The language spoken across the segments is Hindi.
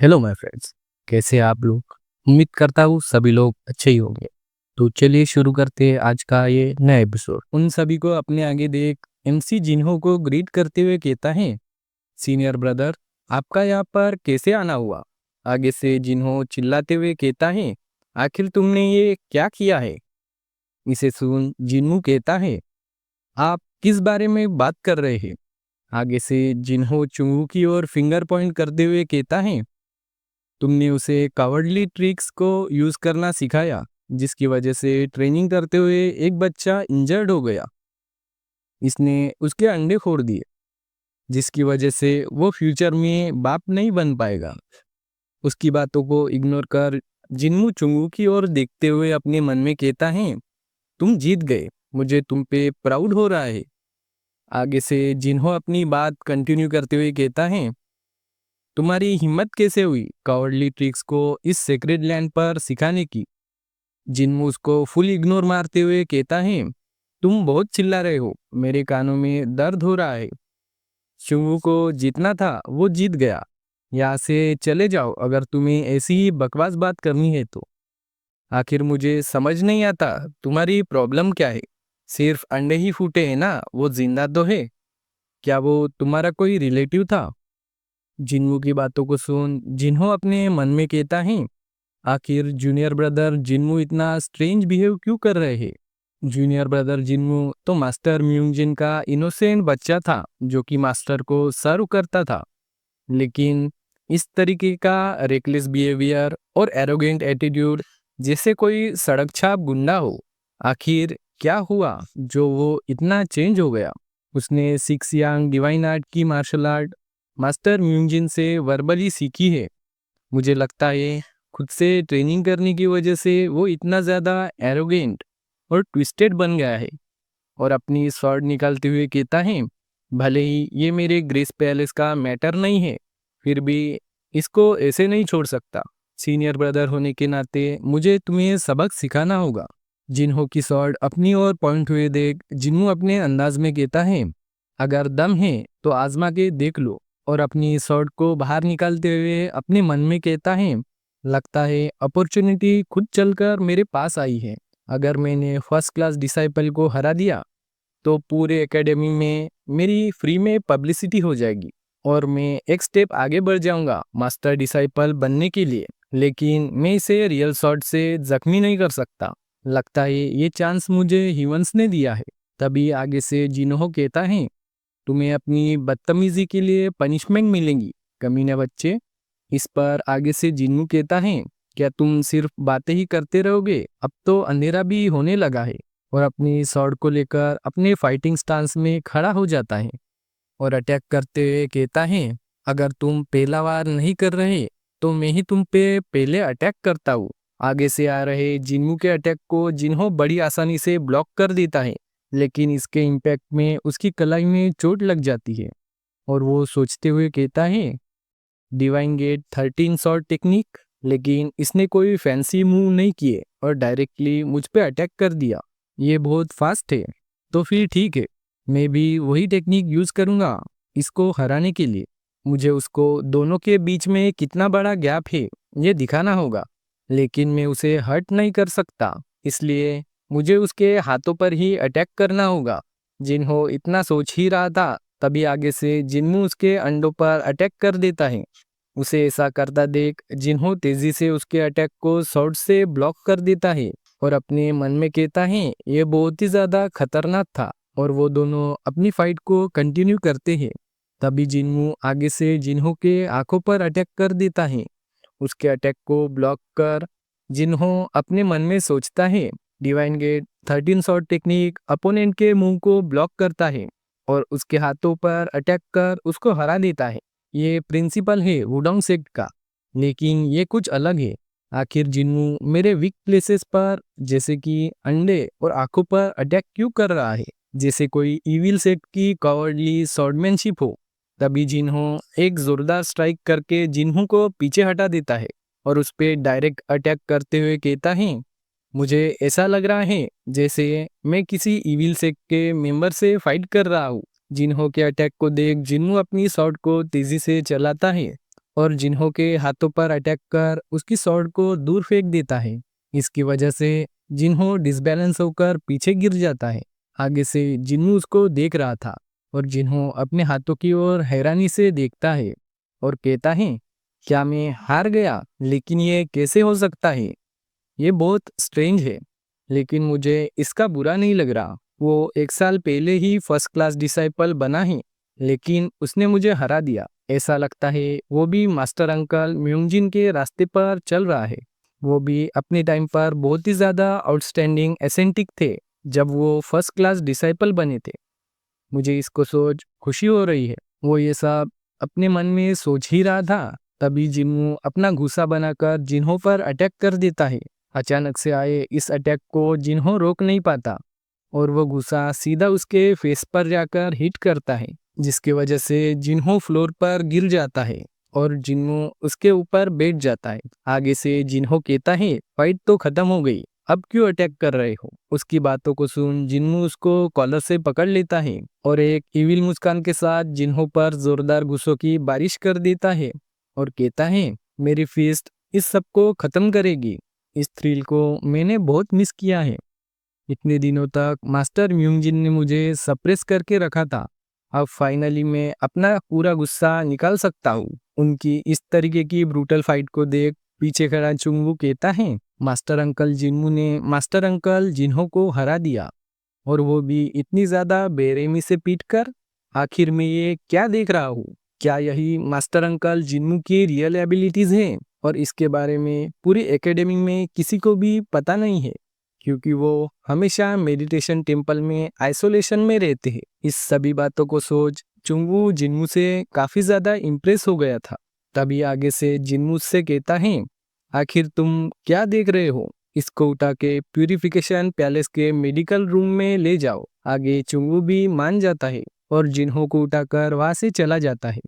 Hello my friends. कैसे हैं आप लोग? उम्मीद करता हूँ सभी लोग अच्छे ही होंगे। तो चलिए शुरू करते हैं आज का ये नया एपिसोड। उन सभी को अपने आगे देख एमसी जिन्हो को ग्रीट करते हुए कहता है, सीनियर ब्रदर, आपका यहाँ पर कैसे आना हुआ? आगे से जिन्हो चिल्लाते हुए कहता है, आखिर तुमने ये क्या किया है? इसे सुन जिन्हो कहता है, आप किस बारे में बात कर रहे हैं? आगे से जिन्हो चुंगू की ओर फिंगर पॉइंट करते हुए कहता है, तुमने उसे कावर्डली ट्रिक्स को यूज करना सिखाया, जिसकी वजह से ट्रेनिंग करते हुए एक बच्चा इंजर्ड हो गया। इसने उसके अंडे फोड़ दिए, जिसकी वजह से वो फ्यूचर में बाप नहीं बन पाएगा। उसकी बातों को इग्नोर कर जिन्मू चुंगू की ओर देखते हुए अपने मन में कहता है, तुम जीत गए, मुझे तुम पे प्राउड हो रहा है। आगे से जिन्हो अपनी बात कंटिन्यू करते हुए कहता है, तुम्हारी हिम्मत कैसे हुई कावर्डली ट्रिक्स को इस सेक्रेड लैंड पर सिखाने की? जिन्मू उसको फुल इग्नोर मारते हुए कहता है, तुम बहुत चिल्ला रहे हो, मेरे कानों में दर्द हो रहा है। शुंगू को जीतना था, वो जीत गया। यहाँ से चले जाओ अगर तुम्हें ऐसी ही बकवास बात करनी है तो। आखिर मुझे समझ नहीं आता तुम्हारी प्रॉब्लम क्या है? सिर्फ अंडे ही फूटे हैं ना, वो जिंदा तो है। क्या वो तुम्हारा कोई रिलेटिव था? जिन्मू की बातों को सुन जिन्हो अपने मन में कहता है, आखिर जूनियर ब्रदर जिन्मू इतना स्ट्रेंज बिहेव क्यों कर रहे हैं? जूनियर ब्रदर जिन्मू तो मास्टर म्यूंगजिन का इनोसेंट बच्चा था, जो कि मास्टर को सर्व करता था। लेकिन इस तरीके का रेकलेस बिहेवियर और एरोगेंट एटीट्यूड, जैसे कोई सड़क छाप गुंडा हो। आखिर क्या हुआ जो वो इतना चेंज हो गया? उसने सिक्स यांग डिवाइन आर्ट की मार्शल आर्ट मास्टर म्यूंगजिन से वर्बली सीखी है। मुझे लगता है खुद से ट्रेनिंग करने की वजह से वो इतना ज़्यादा एरोगेंट और ट्विस्टेड बन गया है। और अपनी स्वॉर्ड निकालते हुए कहता है, भले ही ये मेरे ग्रेस पैलेस का मैटर नहीं है, फिर भी इसको ऐसे नहीं छोड़ सकता। सीनियर ब्रदर होने के नाते मुझे तुम्हें सबक सिखाना होगा। जिन्हो की स्वॉर्ड अपनी ओर पॉइंट हुए देख जिन्हो अपने अंदाज में कहता है, अगर दम है तो आजमा के देख लो। और अपनी स्वॉर्ड को बाहर निकालते हुए अपने मन में कहता है, लगता है अपॉर्चुनिटी खुद चलकर मेरे पास आई है। अगर मैंने फर्स्ट क्लास डिसाइपल को हरा दिया तो पूरे एकेडमी में मेरी फ्री में पब्लिसिटी हो जाएगी और मैं एक स्टेप आगे बढ़ जाऊंगा मास्टर डिसाइपल बनने के लिए। लेकिन मैं इसे रियल शॉट से जख्मी नहीं कर सकता। लगता है ये चांस मुझे ह्यूमंस ने दिया है। तभी आगे से जिन्हो कहता है, तुम्हें अपनी बदतमीजी के लिए पनिशमेंट मिलेगी, कमीने बच्चे। इस पर आगे से जिन्नू कहता है, क्या तुम सिर्फ बातें ही करते रहोगे? अब तो अंधेरा भी होने लगा है। और अपनी स्वॉर्ड को लेकर अपने फाइटिंग स्टांस में खड़ा हो जाता है और अटैक करते हुए कहता है, अगर तुम पहला वार नहीं कर रहे तो मैं ही तुम पे पहले अटैक करता हूँ। आगे से आ रहे जिन्नू के अटैक को जिन्हो बड़ी आसानी से ब्लॉक कर देता है, लेकिन इसके इम्पैक्ट में उसकी कलाई में चोट लग जाती है और वो सोचते हुए कहता है, डिवाइन गेट 13 शॉट टेक्निक। लेकिन इसने कोई फैंसी मूव नहीं किए और डायरेक्टली मुझ पे अटैक कर दिया। ये बहुत फास्ट है। तो फिर ठीक है, मैं भी वही टेक्निक यूज करूंगा इसको हराने के लिए। मुझे उसको दोनों के बीच में कितना बड़ा गैप है ये दिखाना होगा, लेकिन मैं उसे हर्ट नहीं कर सकता, इसलिए मुझे उसके हाथों पर ही अटैक करना होगा। जिन्हो इतना सोच ही रहा था, तभी आगे से जिन्नू उसके अंडों पर अटैक कर देता है। उसे ऐसा करता देख जिन्हो तेजी से उसके अटैक को शॉट से ब्लॉक कर देता है और अपने मन में कहता है, ये बहुत ही ज्यादा खतरनाक था। और वो दोनों अपनी फाइट को कंटिन्यू करते हैं। तभी जिन्नू आगे से जिन्हो के आंखों पर अटैक कर देता है। उसके अटैक को ब्लॉक कर जिन्हो अपने मन में सोचता है, divine gate 13 shot technique opponent के मुंह को ब्लॉक करता है और उसके हाथों पर अटैक कर उसको हरा देता है। ये प्रिंसिपल है वुडोंग सेक्ट का, लेकिन ये कुछ अलग है। आखिर जिन्नू मेरे वीक प्लेसेस पर जैसे कि अंडे और आंखों पर अटैक क्यों कर रहा है, जैसे कोई इविल सेक्ट की कवर्डली स्वॉर्डमैनशिप हो? तभी जिन्हो एक जोरदार स्ट्राइक करके जिन्हो को पीछे हटा देता है और उस पे डायरेक्ट अटैक करते हुए कहता है, मुझे ऐसा लग रहा है जैसे मैं किसी इविल सेक्ट के मेंबर से फाइट कर रहा हूँ। जिन्हो के अटैक को देख जिन्हो अपनी शॉट को तेजी से चलाता है और जिन्हों के हाथों पर अटैक कर उसकी स्वॉर्ड को दूर फेंक देता है। इसकी वजह से जिन्हों डिसबैलेंस होकर पीछे गिर जाता है। आगे से जिन्हों उसको देख रहा था और जिन्हों अपने हाथों की ओर हैरानी से देखता है और कहता है, क्या मैं हार गया? लेकिन ये कैसे हो सकता है? ये बहुत स्ट्रेंज है, लेकिन मुझे इसका बुरा नहीं लग रहा। वो 1 साल पहले ही फर्स्ट क्लास डिसाइपल बना है, लेकिन उसने मुझे हरा दिया। ऐसा लगता है वो भी मास्टर अंकल म्यूंगजिन के रास्ते पर चल रहा है। वो भी अपने टाइम पर बहुत ही ज़्यादा आउटस्टैंडिंग एसेंटिक थे जब वो फर्स्ट क्लास डिसाइपल बने थे। मुझे इसको सोच खुशी हो रही है। वो ये सब अपने मन में सोच ही रहा था, तभी जिन्हों अपना गुस्सा बनाकर जिन्हों पर अटैक कर देता है। अचानक से आए इस अटैक को जिन्हों रोक नहीं पाता और वो गुस्सा सीधा उसके फेस पर जाकर हिट करता है, जिसकी वजह से जिन्हों फ्लोर पर गिर जाता है और जिन्हों उसके ऊपर बैठ जाता है। आगे से जिन्हों कहता है, फाइट तो खत्म हो गई, अब क्यों अटैक कर रहे हो? उसकी बातों को सुन जिन्हों उसको कॉलर से पकड़ लेता है और एक इविल मुस्कान के साथ जिन्हों पर जोरदार गुस्सों की बारिश कर देता है और कहता है, मेरी फिस्ट इस सब को खत्म करेगी। इस थ्रिल को मैंने बहुत मिस किया है। इतने दिनों तक मास्टर म्यूंगजिन ने मुझे सप्रेस करके रखा था। अब फाइनली मैं अपना पूरा गुस्सा निकाल सकता हूँ। उनकी इस तरीके की ब्रूटल फाइट को देख पीछे खड़ा चुंगू कहता है, मास्टर अंकल जिन्हू ने मास्टर अंकल जिन्हों को हरा दिया, और वो भी इतनी ज़्यादा बेरहमी से पीटकर। आखिर में ये क्या देख रहा हूँ? क्या यही मास्टर अंकल जिन्नू की रियल एबिलिटीज़ हैं? और इसके बारे में पूरी एकेडमी में किसी को भी पता नहीं है, क्योंकि वो हमेशा मेडिटेशन टेम्पल में आइसोलेशन में रहते हैं। इस सभी बातों को सोच चुंगू जिन्नू से काफ़ी ज़्यादा इम्प्रेस हो गया था। तभी आगे से जिन्नू से कहता है, आखिर तुम क्या देख रहे हो? इसको उठा के प्यूरिफिकेशन पैलेस के मेडिकल रूम में ले जाओ। आगे चुंगू भी मान जाता है और जिन्हों को उठाकर वहां से चला जाता है।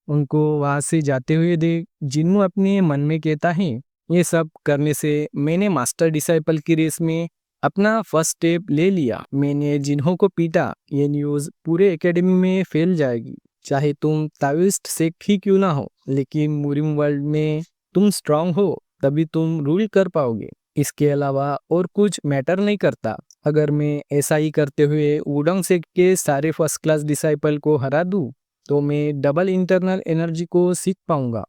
उनको वहां से जाते हुए देख जिन्हों अपने मन में कहता है, ये सब करने से मैंने मास्टर डिसाइपल की रेस में अपना फर्स्ट स्टेप ले लिया। मैंने जिन्हों को पीटा, ये न्यूज़ पूरे एकेडमी में फैल जाएगी। चाहे तुम ताओइस्ट सेक्ट ही क्यों ना हो, लेकिन मूरिम वर्ल्ड में तुम स्ट्रांग हो, तभी तुम रूल कर पाओगे। इसके अलावा और कुछ मैटर नहीं करता। अगर मैं ऐसा ही करते हुए वुडोंग सेक्ट के सारे फर्स्ट क्लास डिसाइपल को हरा दूं, तो मैं डबल इंटरनल एनर्जी को सीख पाऊंगा।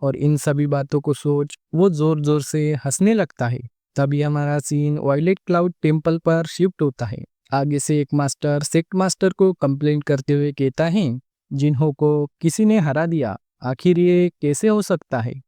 और इन सभी बातों को सोच वो जोर जोर से हंसने लगता है। तभी हमारा सीन वायलेट क्लाउड टेम्पल पर शिफ्ट होता है। आगे से एक मास्टर सेक्ट मास्टर को कंप्लेंट करते हुए कहता है, जिन्हों को किसी ने हरा दिया, आखिर ये कैसे हो सकता है?